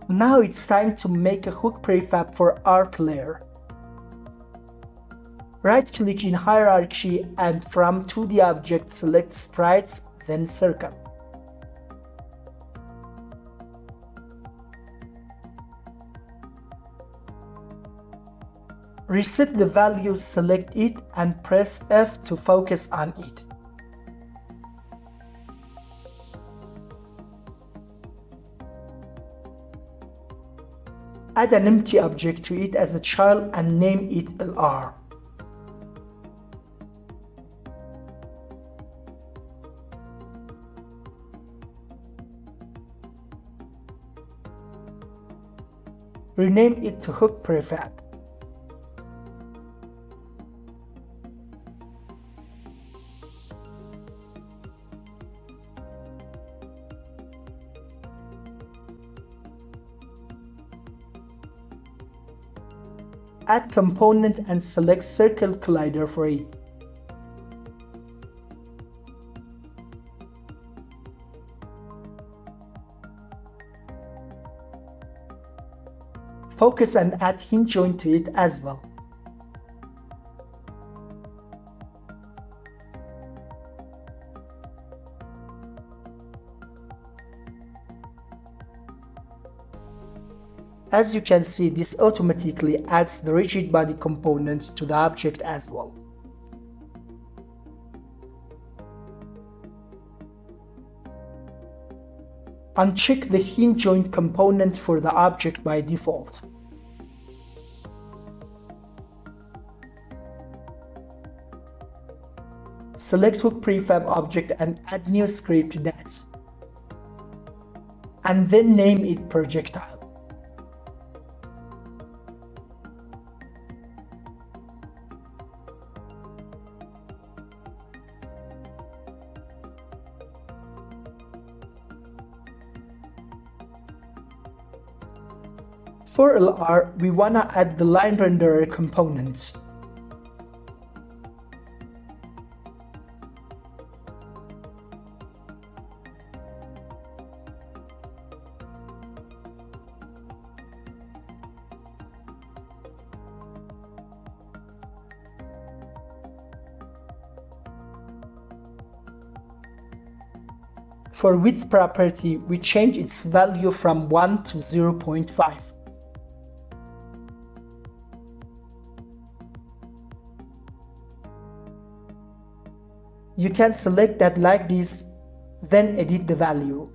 Now it's time to make a hook prefab for our player. Right-click in Hierarchy and from 2D Object select Sprites, then Circle. Reset the value, select it and press F to focus on it. Add an empty object to it as a child and name it LR. Rename it to Hook Prefab. Add component and select Circle Collider for it. Focus and add Hinge Joint to it as well. As you can see, this automatically adds the rigid body component to the object as well. Uncheck the Hinge Joint component for the object by default. Select Hook Prefab object and add new script to that. And then name it Projectile. For LR, we wanna add the line renderer component. For width property, we change its value from 1 to 0.5. You can select that like this, then edit the value.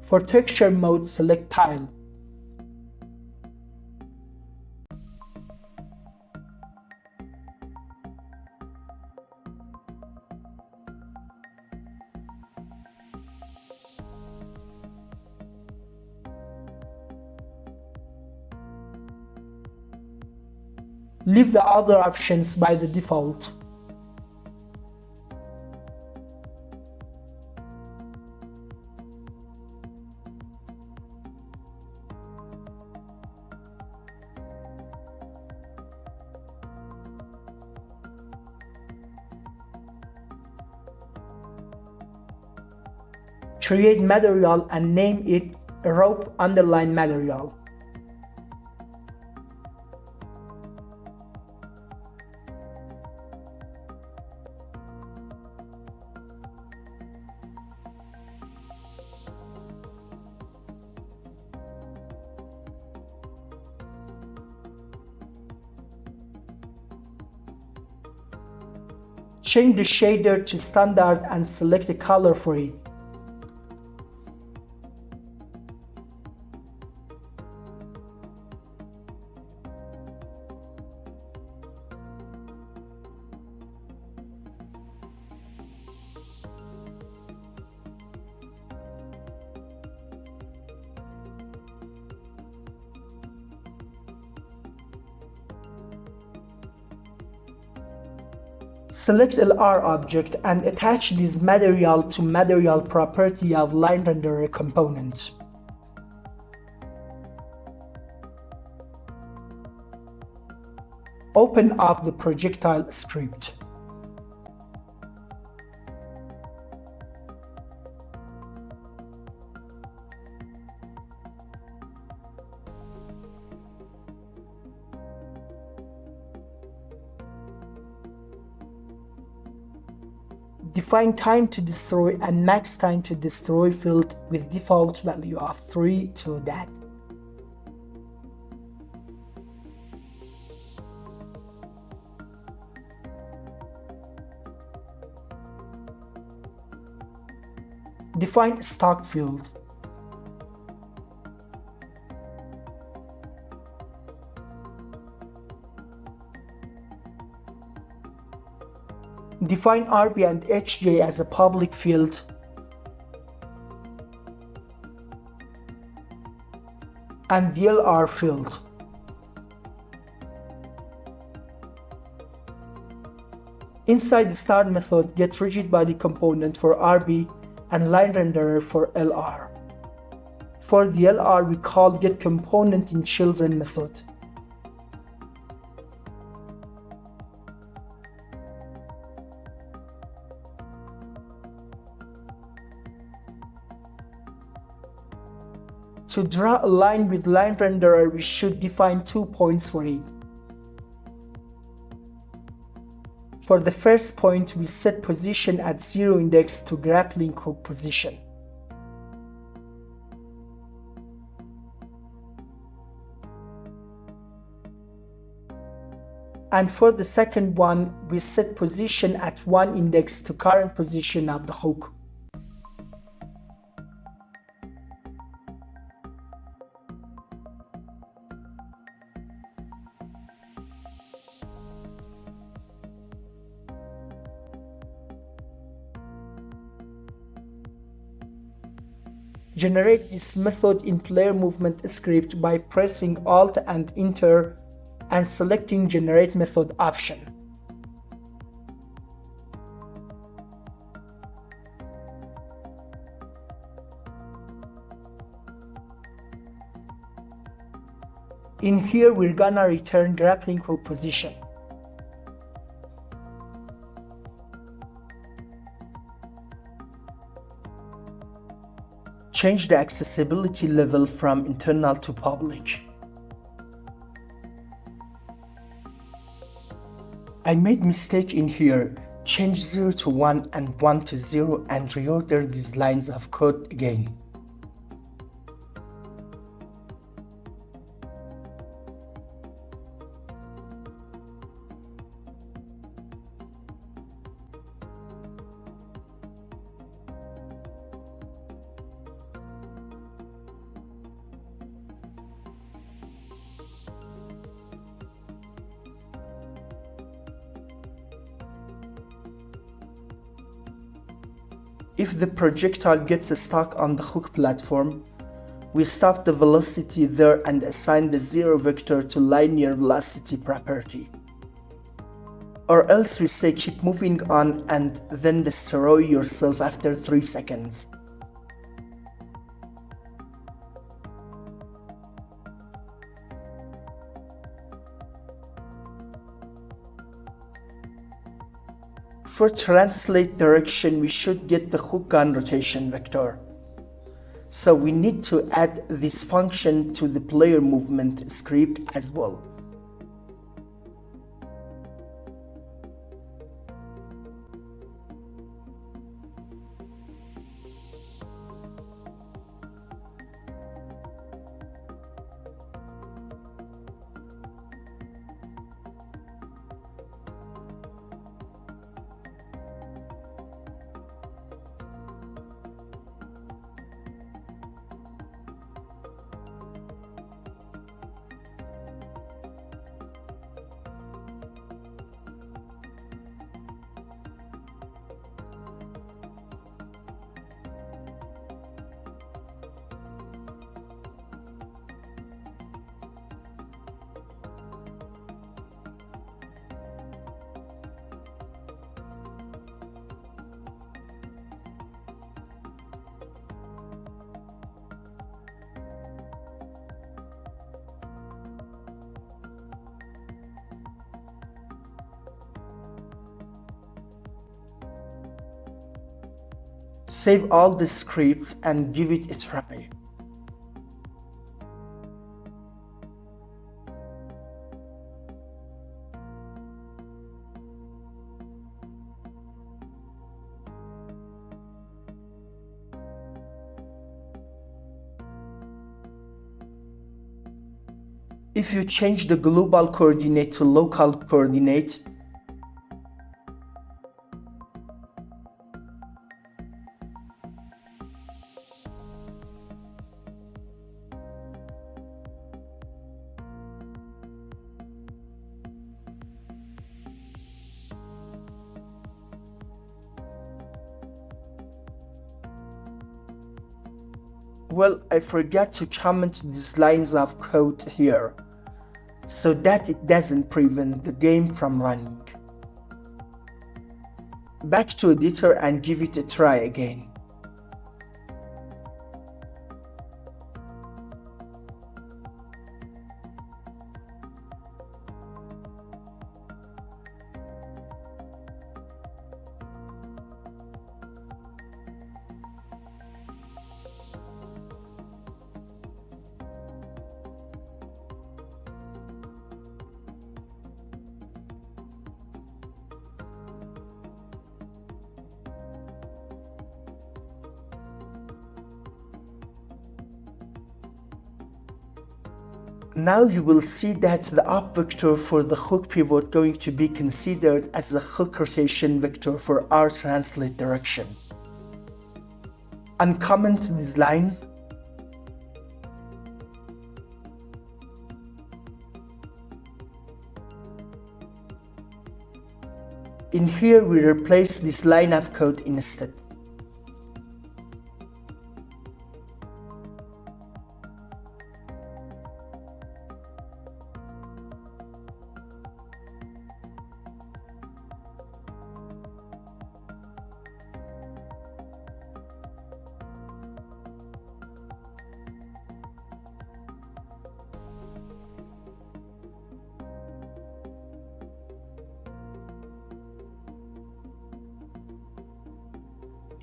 For texture mode, select Tile. Leave the other options by the default. Create material and name it rope underline material. Change the shader to standard and select a color for it. Select LR object and attach this material to material property of line renderer component. Open up the projectile script. Define time to destroy and max time to destroy field with default value of 3 to that. Define stock field. Define RB and HJ as a public field. And the LR field. Inside the start method, get rigid body component for RB and line renderer for LR. For the LR, we call get component in children method. To draw a line with line renderer, we should define 2 points for it. For the first point, we set position at 0 index to grappling hook position. And for the second one, we set position at 1 index to current position of the hook. Generate this method in player movement script by pressing Alt and Enter and selecting Generate Method option. In here, we're gonna return grappling hook position. Change the accessibility level from internal to public. I made mistake in here. Change 0 to 1 and 1 to 0 and reorder these lines of code again. If the projectile gets stuck on the hook platform, we stop the velocity there and assign the 0 vector to linear velocity property. Or else we say keep moving on and then destroy yourself after 3 seconds. For translate direction, we should get the hook gun rotation vector. So we need to add this function to the player movement script as well. Save all the scripts and give it a try. If you change the global coordinate to local coordinate, well, I forgot to comment these lines of code here, so that it doesn't prevent the game from running. Back to editor and give it a try again. Now you will see that the up vector for the hook pivot going to be considered as the hook rotation vector for our translate direction. Uncomment these lines. In here we replace this line of code instead.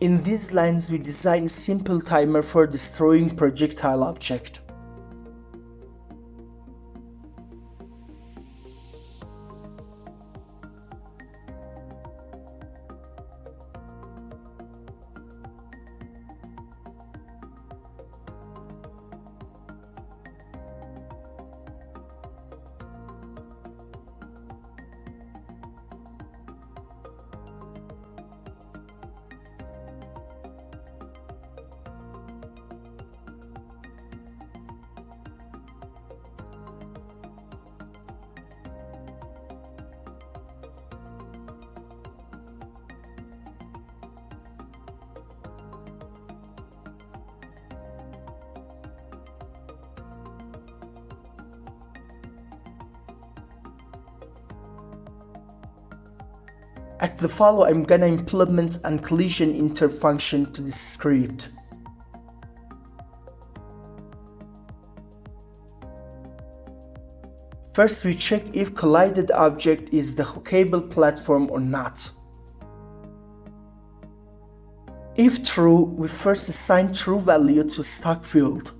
In these lines we design a simple timer for destroying projectile object. At the follow, I'm gonna implement an collision interfunction to this script. First, we check if collided object is the hookable platform or not. If true, we first assign true value to stock field.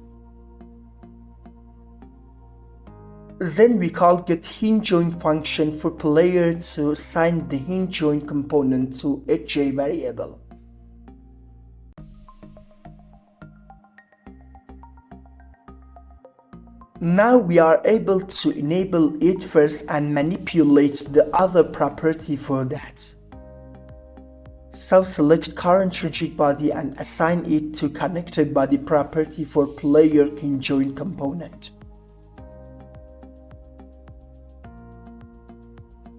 Then we call get hinge joint function for player to assign the hinge joint component to a j variable. Now we are able to enable it first and manipulate the other property for that. So select current rigid body and assign it to connected body property for player hinge joint component.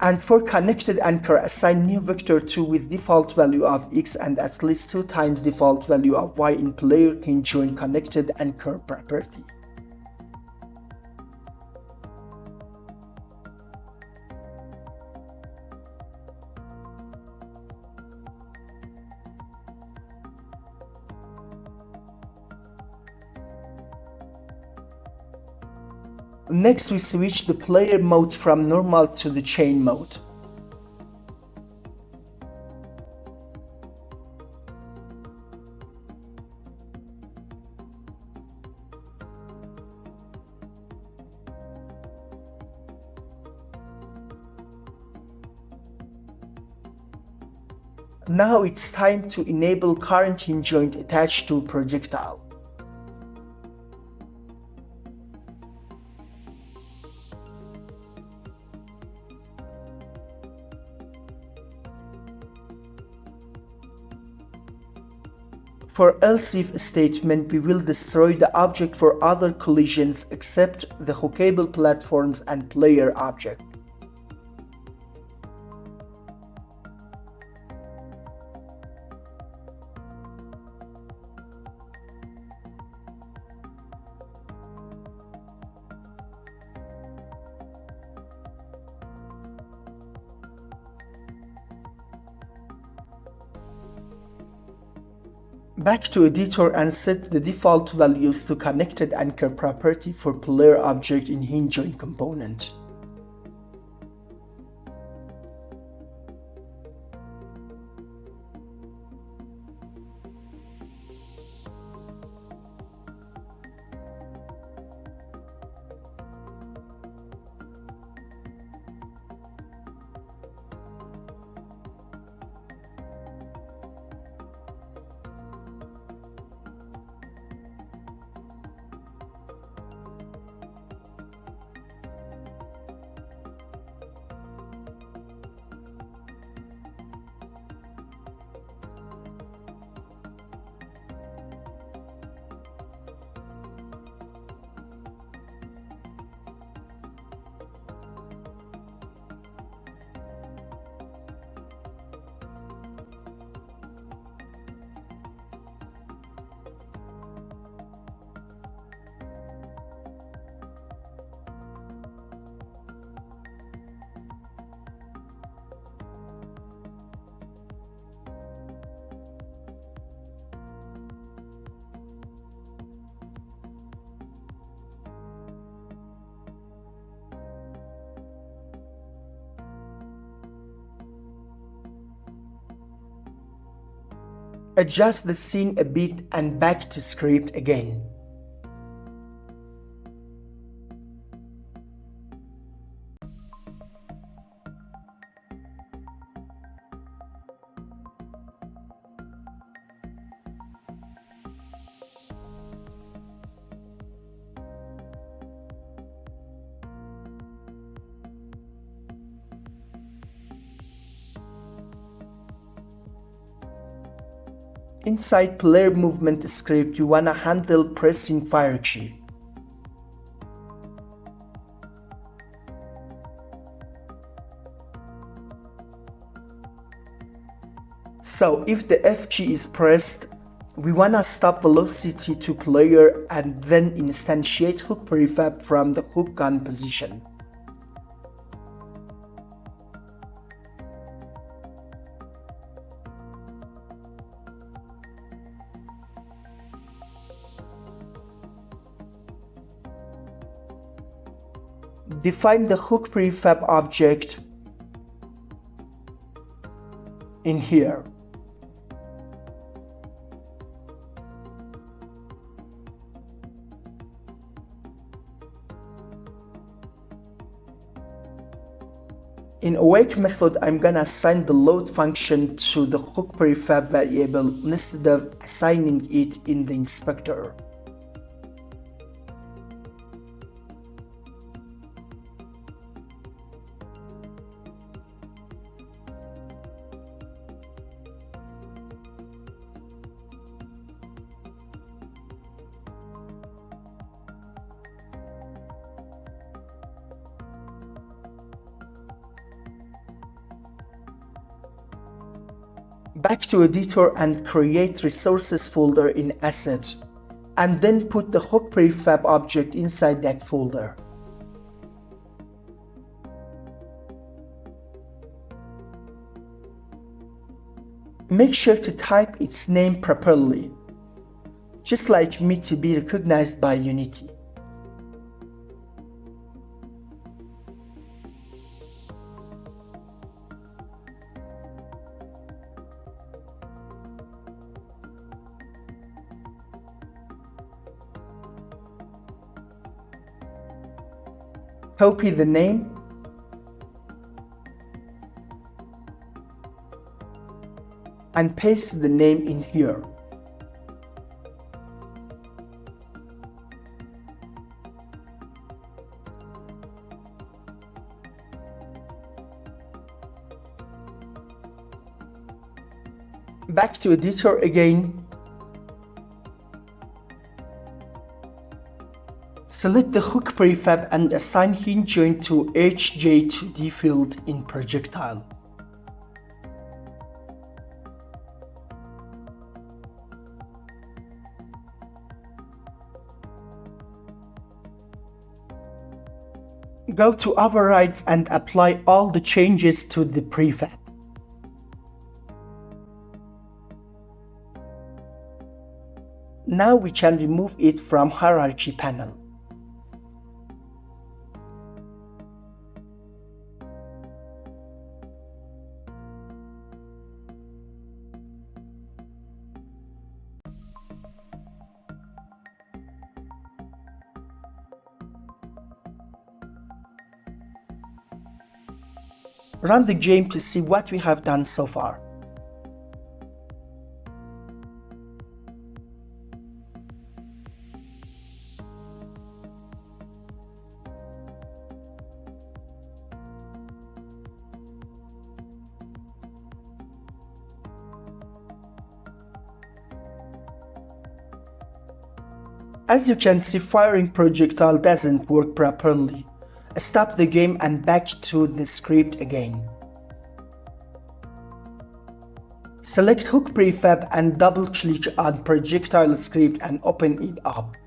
And for connected anchor, assign new vector 2 with default value of x and at least 2 times default value of y in player hinge joint connected anchor property. Next, we switch the player mode from normal to the chain mode. Now it's time to enable current hinge joint attached to projectile. For else if statement, we will destroy the object for other collisions except the hookable platforms and player object. Back to editor and set the default values to connected anchor property for player object in Hinge Joint component. Adjust the scene a bit and back to script again. Inside player movement script, you wanna handle pressing fire key. So if the F key is pressed, we wanna stop velocity to player and then instantiate hook prefab from the hook gun position. Define the hook prefab object in here. In awake method, I'm gonna assign the load function to the hook prefab variable instead of assigning it in the inspector. Back to editor and create resources folder in asset, and then put the hook prefab object inside that folder. Make sure to type its name properly, just like me, to be recognized by Unity. Copy the name and paste the name in here. Back to editor again Select the hook prefab and assign hinge joint to HJ2D field in projectile. Go to overrides and apply all the changes to the prefab. Now we can remove it from hierarchy panel. Run the game to see what we have done so far. As you can see, firing projectile doesn't work properly. Stop the game and back to the script again. Select hook prefab and double click on projectile script and open it up.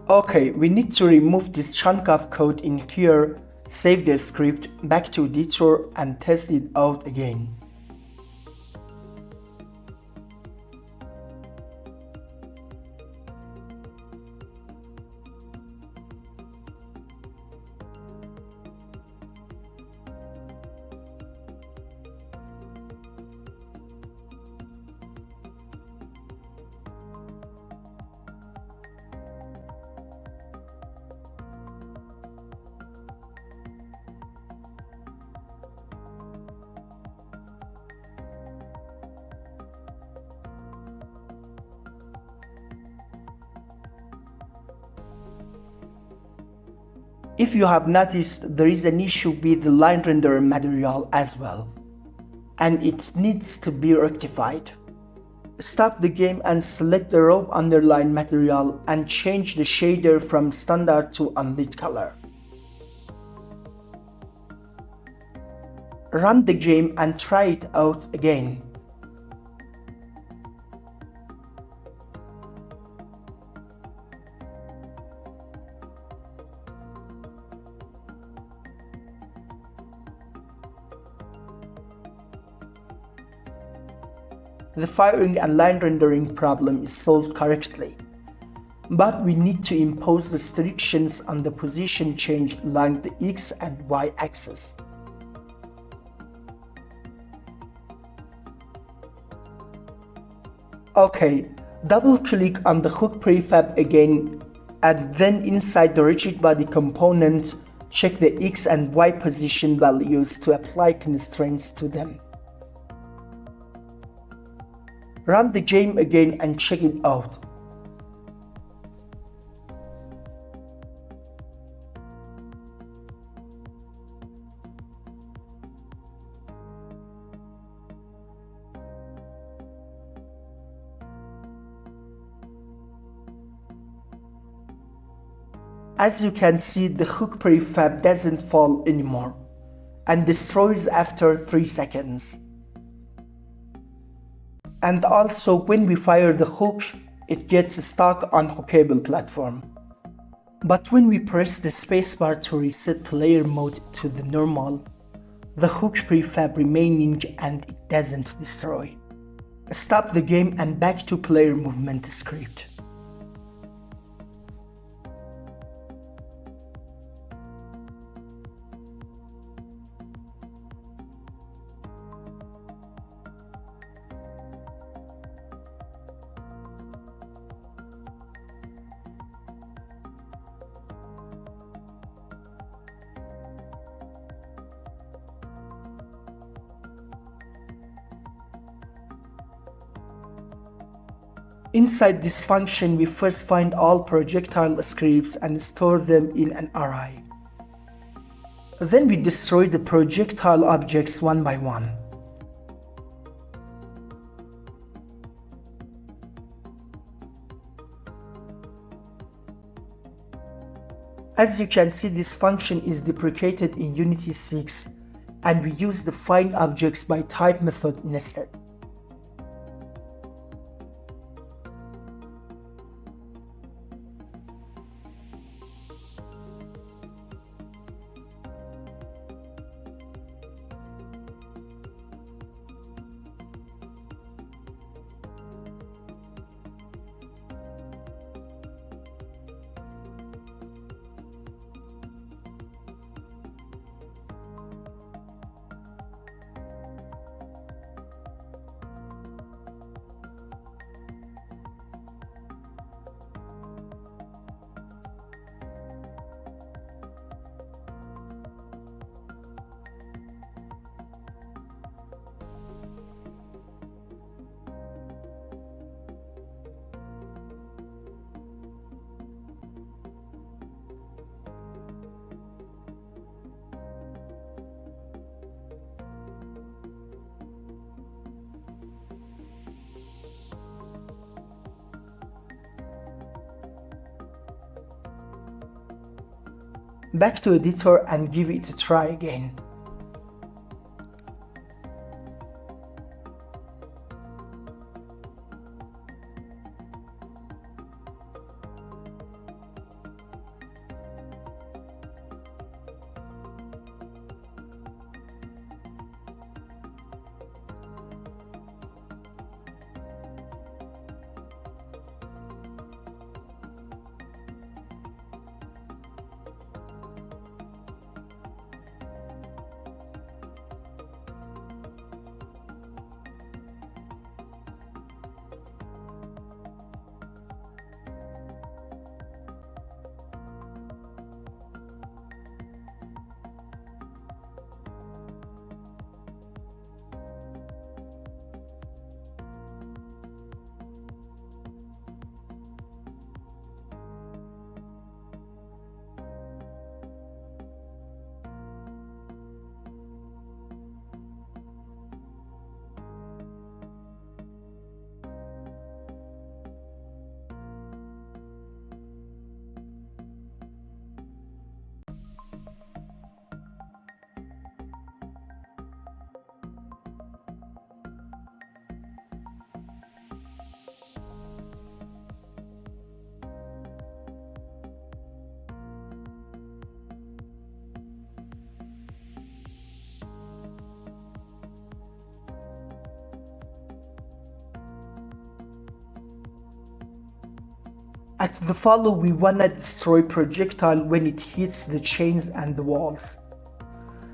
Okay, we need to remove this chunk of code in here, save the script, back to editor and test it out again. If you have noticed, there is an issue with the line renderer material as well, and it needs to be rectified. Stop the game and select the raw underline material and change the shader from standard to unlit color. Run the game and try it out again. The firing and line rendering problem is solved correctly, but we need to impose restrictions on the position change along the X and Y axis. Okay, double click on the hook prefab again, and then inside the rigid body component, check the X and Y position values to apply constraints to them. Run the game again and check it out. As you can see, the hook prefab doesn't fall anymore and destroys after 3 seconds. And also, when we fire the hook, it gets stuck on hookable platform. But when we press the spacebar to reset player mode to the normal, the hook prefab remaining and it doesn't destroy. Stop the game and back to player movement script. Inside this function, we first find all projectile scripts and store them in an array. Then we destroy the projectile objects one by one. As you can see, this function is deprecated in Unity 6, and we use the find objects by type method instead. Back to editor and give it a try again. At the follow, we wanna destroy projectile when it hits the chains and the walls.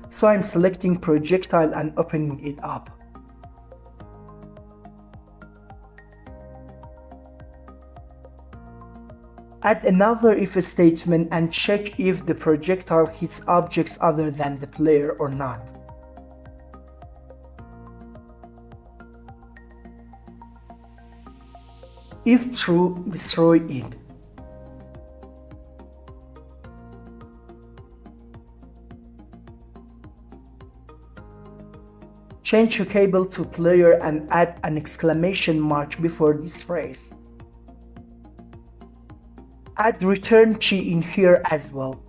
So I'm selecting projectile and opening it up. Add another if statement and check if the projectile hits objects other than the player or not. If true, destroy it. Change your cable to player and add an exclamation mark before this phrase. Add return key in here as well.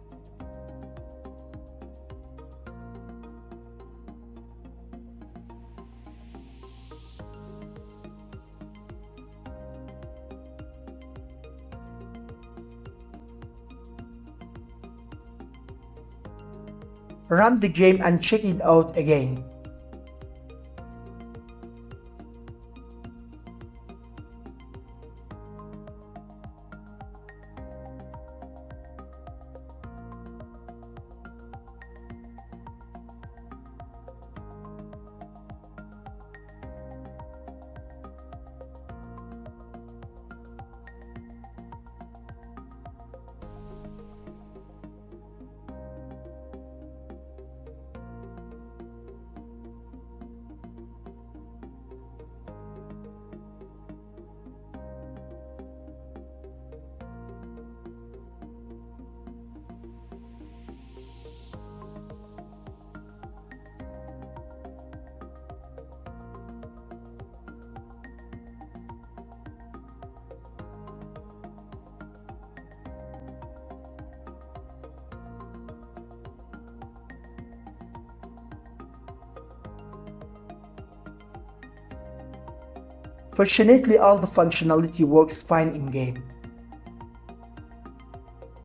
Run the game and check it out again. Fortunately, all the functionality works fine in-game.